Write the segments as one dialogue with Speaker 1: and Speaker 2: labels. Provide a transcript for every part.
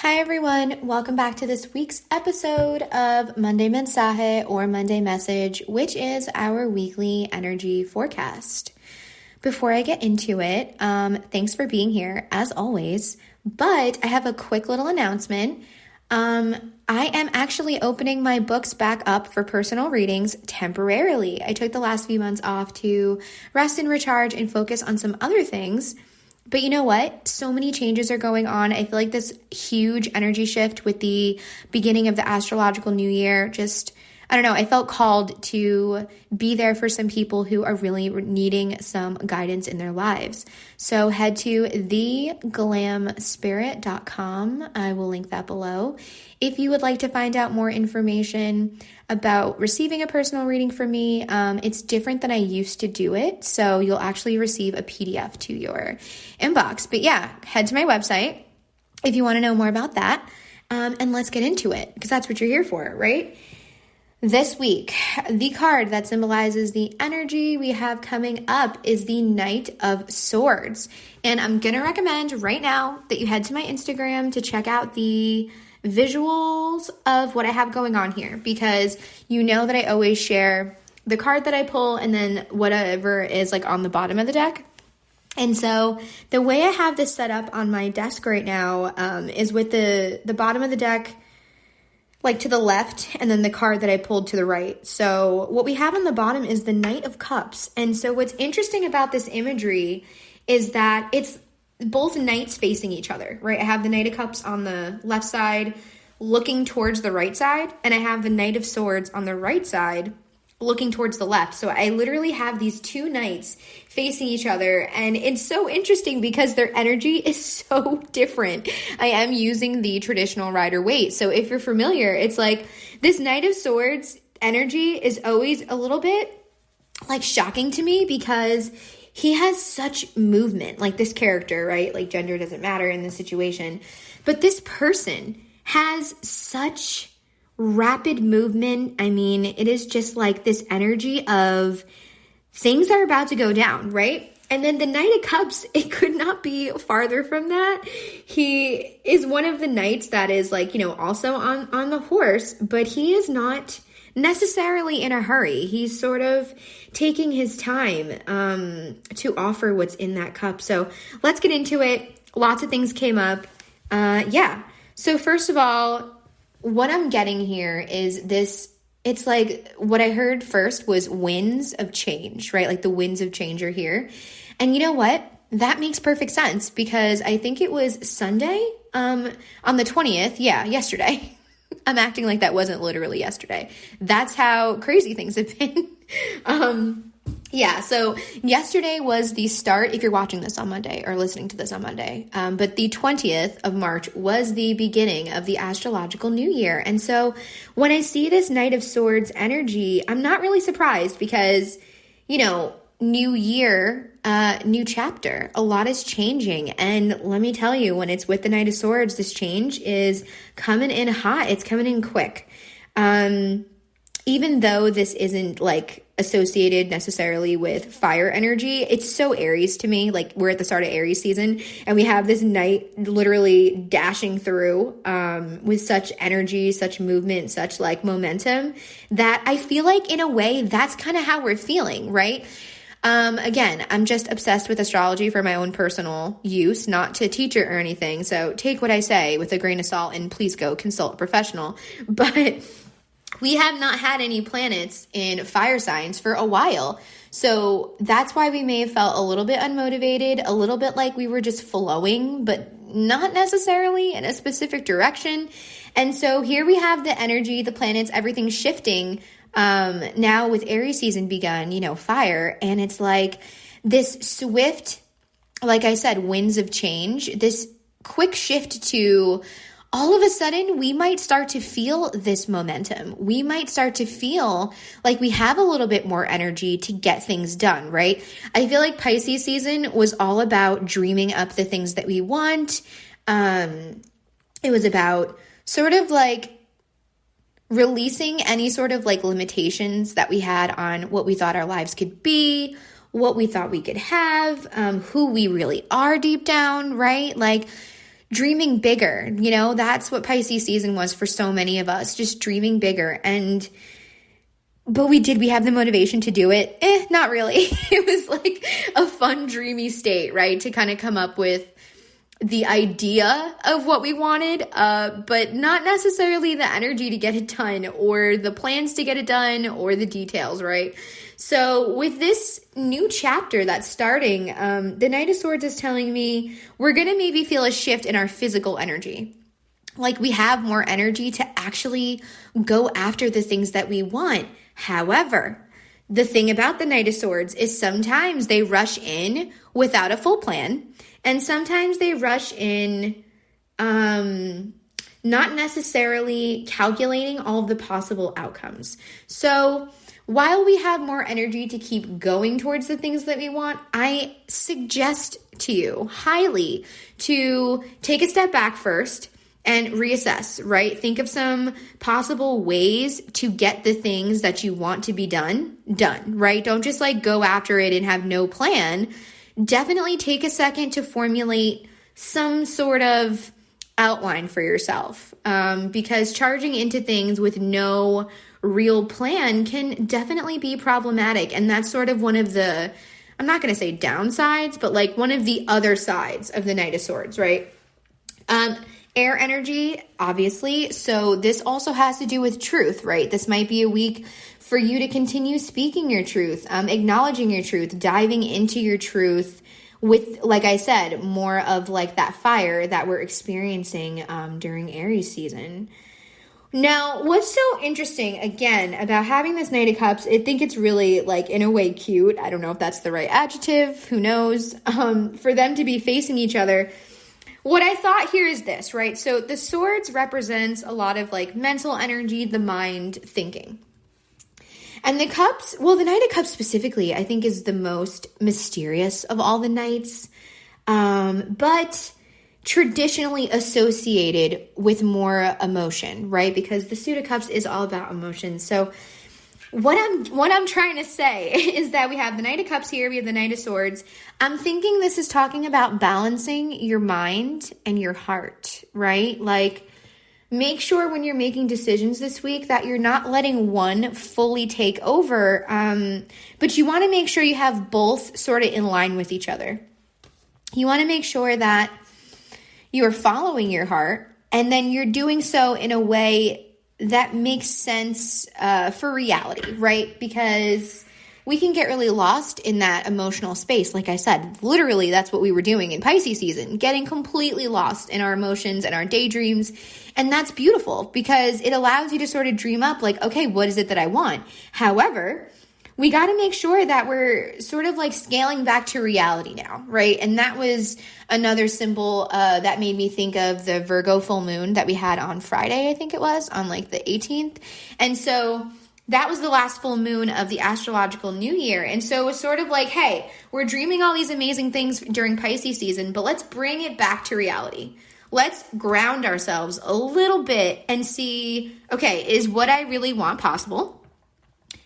Speaker 1: Hi everyone, welcome back to this week's episode of Monday Mensaje or Monday Message, which is our weekly energy forecast. Before I get into it, thanks for being here as always, but I have a quick little announcement. I am actually opening my books back up for personal readings temporarily. I took the last few months off to rest and recharge and focus on some other things. But you know what? So many changes are going on. I feel like this huge energy shift with the beginning of the astrological new year, I felt called to be there for some people who are really needing some guidance in their lives. So head to theglamspirit.com. I will link that below. If you would like to find out more information about receiving a personal reading from me, it's different than I used to do it. So you'll actually receive a PDF to your inbox. But yeah, head to my website if you want to know more about that. And let's get into it because that's what you're here for, right? This week, the card that symbolizes the energy we have coming up is the Knight of Swords. And I'm going to recommend right now that you head to my Instagram to check out the visuals of what I have going on here, because you know that I always share the card that I pull and then whatever is like on the bottom of the deck. And so the way I have this set up on my desk right now is with the bottom of the deck like to the left, and then the card that I pulled to the right. So what we have on the bottom is the Knight of Cups. And so what's interesting about this imagery is that it's both knights facing each other, right? I have the Knight of Cups on the left side looking towards the right side, and I have the Knight of Swords on the right side looking towards the left. So I literally have these two knights facing each other, and it's so interesting because their energy is so different. I am using the traditional Rider-Waite. So if you're familiar, it's like this Knight of Swords energy is always a little bit like shocking to me because he has such movement, like this character, right? Like gender doesn't matter in this situation, but this person has such rapid movement. I mean, it is just like this energy of things are about to go down, right? And then the Knight of Cups, it could not be farther from that. He is one of the knights that is like, also on the horse, but he is not necessarily in a hurry. He's sort of taking his time to offer what's in that cup. So let's get into it. Lots of things came up. So first of all, what I'm getting here is this, it's like what I heard first was winds of change, right? Like the winds of change are here. And you know what? That makes perfect sense because I think it was Sunday on the 20th. Yeah, yesterday. I'm acting like that wasn't literally yesterday. That's how crazy things have been. So yesterday was the start, if you're watching this on Monday or listening to this on Monday, but the 20th of March was the beginning of the astrological new year. And so when I see this Knight of Swords energy, I'm not really surprised because, new year, new chapter, a lot is changing. And let me tell you, when it's with the Knight of Swords, this change is coming in hot. It's coming in quick. Even though this isn't like associated necessarily with fire energy, it's so Aries to me. Like we're at the start of Aries season and we have this knight literally dashing through with such energy, such movement, such like momentum that I feel like in a way that's kind of how we're feeling, right? Again, I'm just obsessed with astrology for my own personal use, not to teach it or anything. So take what I say with a grain of salt and please go consult a professional. But we have not had any planets in fire signs for a while. So that's why we may have felt a little bit unmotivated, a little bit like we were just flowing, but not necessarily in a specific direction. And so here we have the energy, the planets, everything shifting. Now with Aries season begun, fire. And it's like this swift, like I said, winds of change, this quick shift to all of a sudden, we might start to feel this momentum. We might start to feel like we have a little bit more energy to get things done, right? I feel like Pisces season was all about dreaming up the things that we want. It was about sort of like releasing any sort of like limitations that we had on what we thought our lives could be, what we thought we could have, who we really are deep down, right? Like dreaming bigger. That's what Pisces season was for so many of us, just dreaming bigger. But we have the motivation to do it? Not really. It was like a fun, dreamy state, right? To kind of come up with the idea of what we wanted, but not necessarily the energy to get it done or the plans to get it done or the details, right? So with this new chapter that's starting, the Knight of Swords is telling me we're going to maybe feel a shift in our physical energy. Like we have more energy to actually go after the things that we want. However, the thing about the Knight of Swords is sometimes they rush in without a full plan. And sometimes they rush in not necessarily calculating all of the possible outcomes. So while we have more energy to keep going towards the things that we want, I suggest to you highly to take a step back first and reassess, right? Think of some possible ways to get the things that you want to be done, right? Don't just like go after it and have no plan. Definitely take a second to formulate some sort of outline for yourself, because charging into things with no real plan can definitely be problematic. And that's sort of one of the, I'm not going to say downsides, but like one of the other sides of the Knight of Swords, right? Air energy, obviously. So this also has to do with truth, right? This might be a week for you to continue speaking your truth, acknowledging your truth, diving into your truth with, like I said, more of like that fire that we're experiencing during Aries season. Now, what's so interesting, again, about having this Knight of Cups, I think it's really, like, in a way cute. I don't know if that's the right adjective. Who knows? For them to be facing each other. What I thought here is this, right? So the swords represents a lot of, like, mental energy, the mind, thinking. And the cups, well, the Knight of Cups specifically, I think is the most mysterious of all the knights, but traditionally associated with more emotion, right? Because the Suit of Cups is all about emotion. So what I'm trying to say is that we have the Knight of Cups here, we have the Knight of Swords. I'm thinking this is talking about balancing your mind and your heart, right? Like, make sure when you're making decisions this week that you're not letting one fully take over, but you want to make sure you have both sort of in line with each other. You want to make sure that you're following your heart, and then you're doing so in a way that makes sense for reality, right? Because we can get really lost in that emotional space. Like I said, literally that's what we were doing in Pisces season, getting completely lost in our emotions and our daydreams. And that's beautiful because it allows you to sort of dream up like, okay, what is it that I want? However, we got to make sure that we're sort of like scaling back to reality now, right? And that was another symbol that made me think of the Virgo full moon that we had on Friday, I think it was, on like the 18th. And so that was the last full moon of the astrological new year. And so it was sort of like, hey, we're dreaming all these amazing things during Pisces season, but let's bring it back to reality. Let's ground ourselves a little bit and see, okay, is what I really want possible?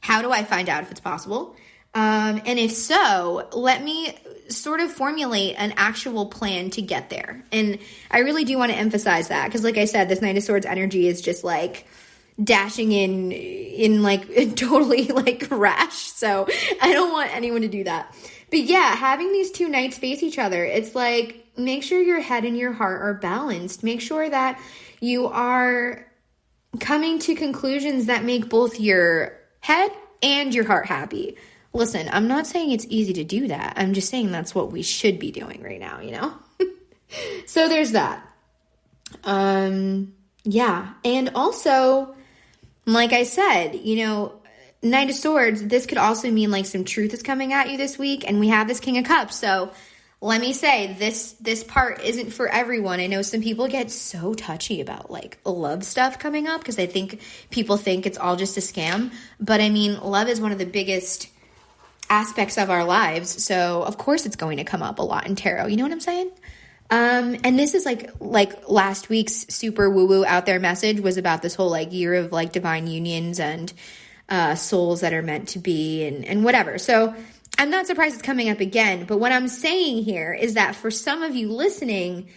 Speaker 1: How do I find out if it's possible? And if so, let me sort of formulate an actual plan to get there. And I really do want to emphasize that because, like I said, this Knight of Swords energy is just like dashing in like totally like rash. So I don't want anyone to do that. But yeah, having these two knights face each other, it's like, make sure your head and your heart are balanced. Make sure that you are coming to conclusions that make both your head and your heart happy. Listen, I'm not saying it's easy to do that. I'm just saying that's what we should be doing right now, you know? So there's that. Yeah. And also, like I said, you know, Knight of Swords, this could also mean like some truth is coming at you this week, and we have this King of Cups. So let me say, this part isn't for everyone. I know some people get so touchy about like love stuff coming up because I think people think it's all just a scam. But I mean, love is one of the biggest aspects of our lives. So of course it's going to come up a lot in tarot. You know what I'm saying? And this is like last week's super woo-woo out there message was about this whole like year of like divine unions and souls that are meant to be and whatever. So I'm not surprised it's coming up again, but what I'm saying here is that for some of you listening,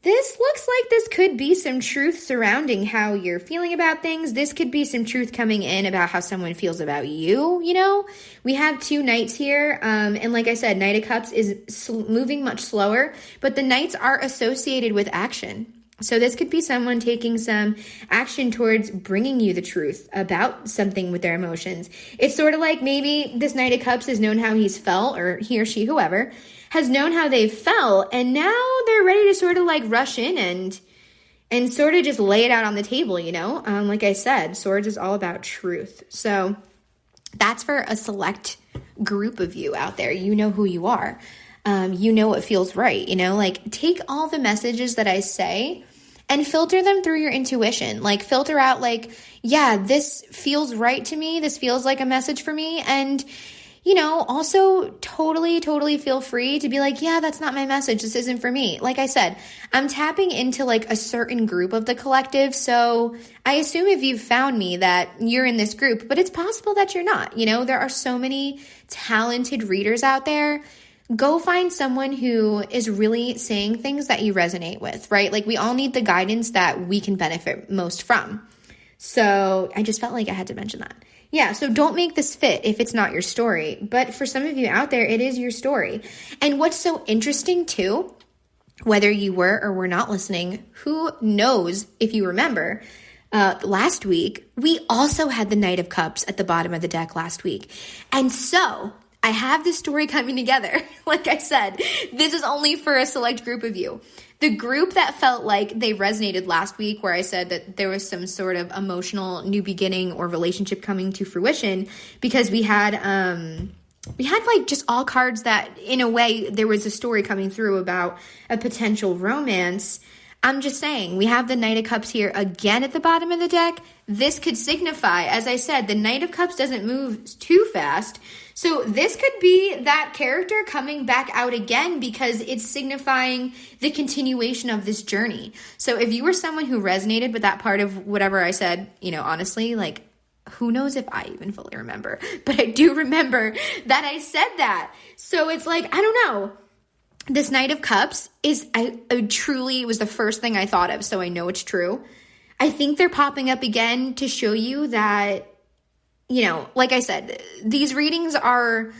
Speaker 1: This looks like this could be some truth surrounding how you're feeling about things. This could be some truth coming in about how someone feels about you, you know? We have 2 knights here, and like I said, Knight of Cups is moving much slower, but the knights are associated with action. So this could be someone taking some action towards bringing you the truth about something with their emotions. It's sort of like maybe this Knight of Cups has known how he's felt, or he or she, whoever, has known how they've felt, and now they're ready to sort of like rush in and sort of just lay it out on the table, you know? Like I said, Swords is all about truth. So that's for a select group of you out there. You know who you are. You know what feels right, you know? Like, take all the messages that I say and filter them through your intuition. Like, filter out like, yeah, this feels right to me. This feels like a message for me. And you know, also totally feel free to be like, yeah, that's not my message. This isn't for me. Like I said, I'm tapping into like a certain group of the collective. So I assume if you've found me that you're in this group, but it's possible that you're not. You know, there are so many talented readers out there. Go find someone who is really saying things that you resonate with, right? Like, we all need the guidance that we can benefit most from. So I just felt like I had to mention that. Yeah, so don't make this fit if it's not your story. But for some of you out there, it is your story. And what's so interesting too, whether you were or were not listening, who knows if you remember, last week, we also had the Knight of Cups at the bottom of the deck last week. And so I have this story coming together. Like I said, this is only for a select group of you. The group that felt like they resonated last week, where I said that there was some sort of emotional new beginning or relationship coming to fruition, because we had like just all cards that, in a way, there was a story coming through about a potential romance. I'm just saying, we have the Knight of Cups here again at the bottom of the deck. This could signify, as I said, the Knight of Cups doesn't move too fast. So this could be that character coming back out again, because it's signifying the continuation of this journey. So if you were someone who resonated with that part of whatever I said, you know, honestly, like, who knows if I even fully remember, but I do remember that I said that. So it's like, I don't know. This Knight of Cups is, I truly was the first thing I thought of, so I know it's true. I think they're popping up again to show you that, you know, like I said, these readings are,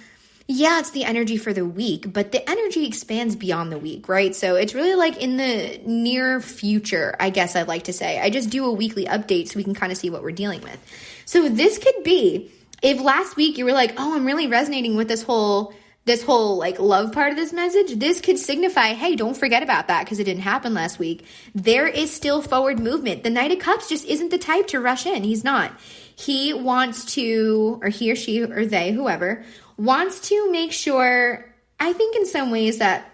Speaker 1: yeah, it's the energy for the week, but the energy expands beyond the week, right? So it's really like in the near future, I guess I'd like to say. I just do a weekly update so we can kind of see what we're dealing with. So this could be, if last week you were like, oh, I'm really resonating with this whole like love part of this message, this could signify, hey, don't forget about that because it didn't happen last week. There is still forward movement. The Knight of Cups just isn't the type to rush in. He's not. He wants to, or he or she or they, whoever, wants to make sure, I think in some ways, that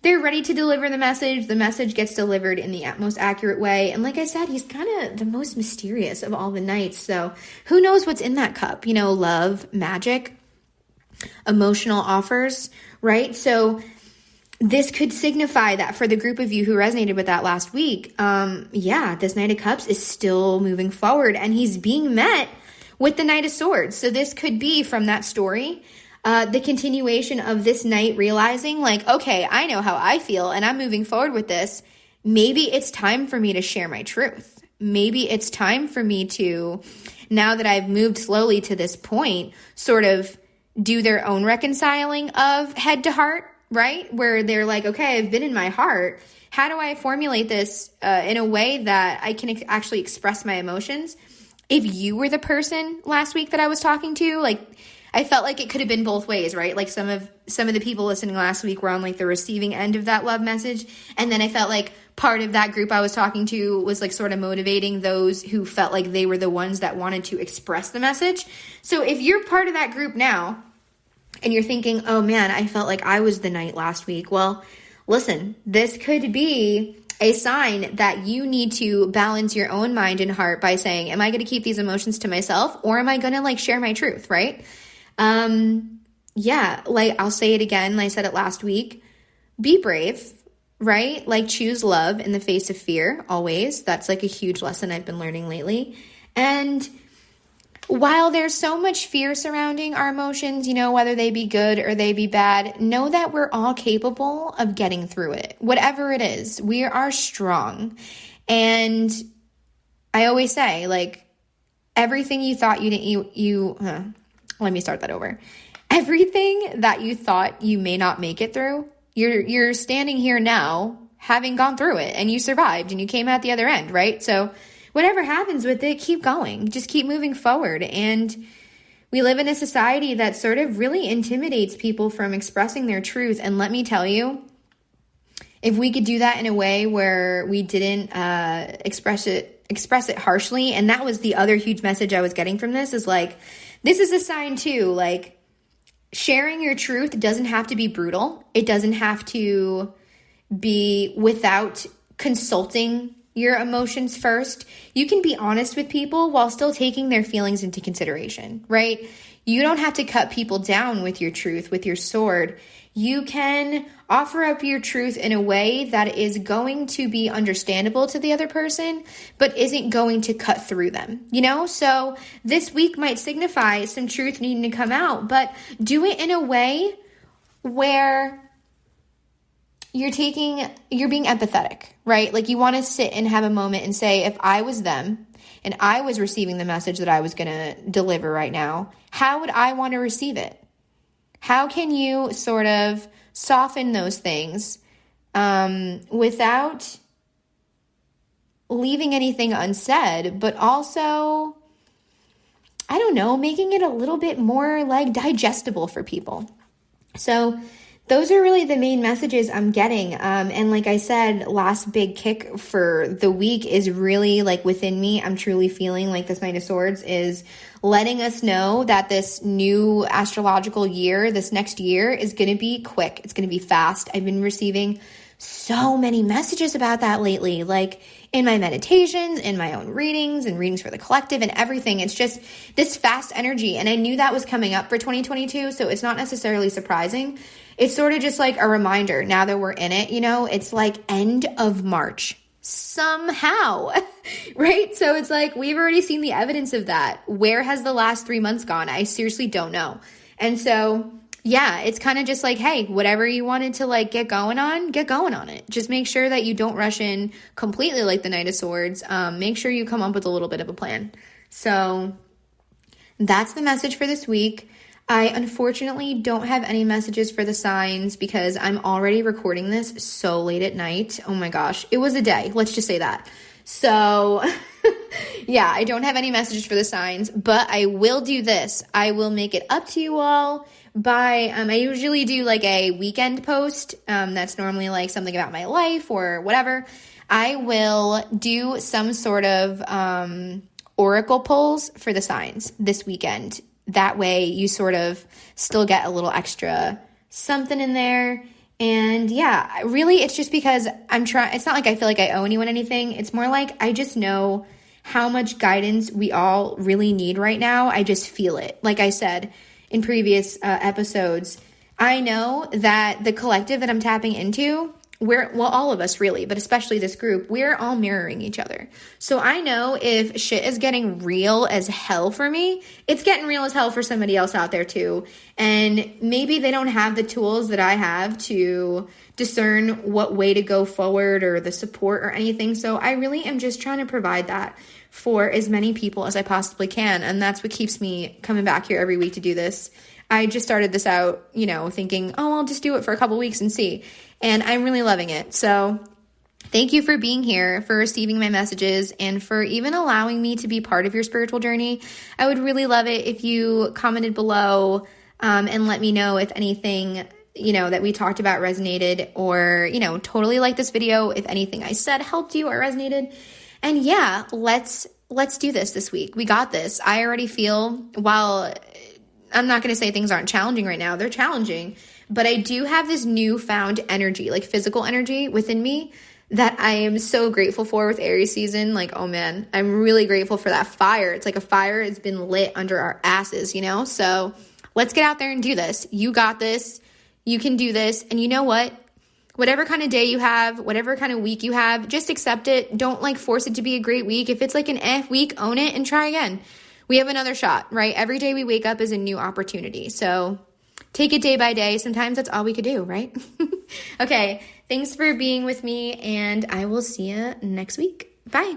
Speaker 1: they're ready to deliver the message. The message gets delivered in the most accurate way. And like I said, he's kind of the most mysterious of all the knights. So who knows what's in that cup? You know, love, magic, emotional offers, right? So this could signify that for the group of you who resonated with that last week, this Knight of Cups is still moving forward, and he's being met with the Knight of Swords. So this could be from that story, the continuation of this knight realizing like, okay, I know how I feel and I'm moving forward with this. Maybe it's time for me to share my truth. Maybe it's time for me to, now that I've moved slowly to this point, sort of do their own reconciling of head to heart, right? Where they're like, okay, I've been in my heart. How do I formulate this in a way that I can actually express my emotions? If you were the person last week that I was talking to, like, I felt like it could have been both ways, right? Like some of the people listening last week were on like the receiving end of that love message. And then I felt like part of that group I was talking to was like sort of motivating those who felt like they were the ones that wanted to express the message. So if you're part of that group now and you're thinking, oh man, I felt like I was the knight last week. Well, listen, this could be a sign that you need to balance your own mind and heart by saying, am I going to keep these emotions to myself, or am I going to like share my truth, right? Like I'll say it again. I said it last week. Be brave, right? Like choose love in the face of fear always. That's like a huge lesson I've been learning lately. And while there's so much fear surrounding our emotions, whether they be good or they be bad, know that we're all capable of getting through it. Whatever it is, we are strong. And I always say, like, everything you thought you didn't, let me start that over. Everything that you thought you may not make it through, you're standing here now having gone through it, and you survived and you came out the other end, right? So whatever happens with it, keep going. Just keep moving forward. And we live in a society that sort of really intimidates people from expressing their truth. And let me tell you, if we could do that in a way where we didn't express it harshly, and that was the other huge message I was getting from this, is like, this is a sign too, like, sharing your truth doesn't have to be brutal. It doesn't have to be without consulting your emotions first. You can be honest with people while still taking their feelings into consideration, right? You don't have to cut people down with your truth, with your sword. You can offer up your truth in a way that is going to be understandable to the other person, but isn't going to cut through them, So this week might signify some truth needing to come out, but do it in a way where you're being empathetic, right? Like, you want to sit and have a moment and say, if I was them and I was receiving the message that I was going to deliver right now, how would I want to receive it? How can you sort of soften those things without leaving anything unsaid, but also, I don't know, making it a little bit more like digestible for people? So those are really the main messages I'm getting. And like I said, last big kick for the week is really like within me. I'm truly feeling like this Knight of Swords is letting us know that this new astrological year, this next year, is going to be quick. It's going to be fast. I've been receiving so many messages about that lately, like in my meditations, in my own readings, and readings for the collective and everything. It's just this fast energy. And I knew that was coming up for 2022, so it's not necessarily surprising. It's sort of just like a reminder now that we're in it, it's like end of March somehow, right? So it's like, we've already seen the evidence of that. Where has the last 3 months gone? I seriously don't know. And so, yeah, it's kind of just like, hey, whatever you wanted to like get going on it. Just make sure that you don't rush in completely like the Knight of Swords. Make sure you come up with a little bit of a plan. So that's the message for this week. I unfortunately don't have any messages for the signs because I'm already recording this so late at night. Oh my gosh, it was a day. Let's just say that. So yeah, I don't have any messages for the signs, but I will do this. I will make it up to you all by, I usually do like a weekend post. That's normally like something about my life or whatever. I will do some sort of oracle pulls for the signs this weekend. That way you sort of still get a little extra something in there. And yeah, really it's just because it's not like I feel like I owe anyone anything. It's more like I just know how much guidance we all really need right now. I just feel it. Like I said in previous episodes, I know that the collective that I'm tapping into, all of us really, but especially this group, we're all mirroring each other. So I know if shit is getting real as hell for me, it's getting real as hell for somebody else out there too. And maybe they don't have the tools that I have to discern what way to go forward or the support or anything. So I really am just trying to provide that for as many people as I possibly can. And that's what keeps me coming back here every week to do this. I just started this out, thinking, I'll just do it for a couple weeks and see. And I'm really loving it. So thank you for being here, for receiving my messages, and for even allowing me to be part of your spiritual journey. I would really love it if you commented below and let me know if anything, that we talked about resonated, or, totally like this video, if anything I said helped you or resonated. And yeah, let's do this week. We got this. I already feel, while I'm not going to say things aren't challenging right now, they're challenging, but I do have this newfound energy, like physical energy within me, that I am so grateful for with Aries season. Like, oh man, I'm really grateful for that fire. It's like a fire has been lit under our asses, So let's get out there and do this. You got this. You can do this. And you know what? Whatever kind of day you have, whatever kind of week you have, just accept it. Don't force it to be a great week. If it's like an F week, own it and try again. we have another shot, right? Every day we wake up is a new opportunity. So take it day by day. Sometimes that's all we could do, right? Okay, thanks for being with me, and I will see you next week. Bye.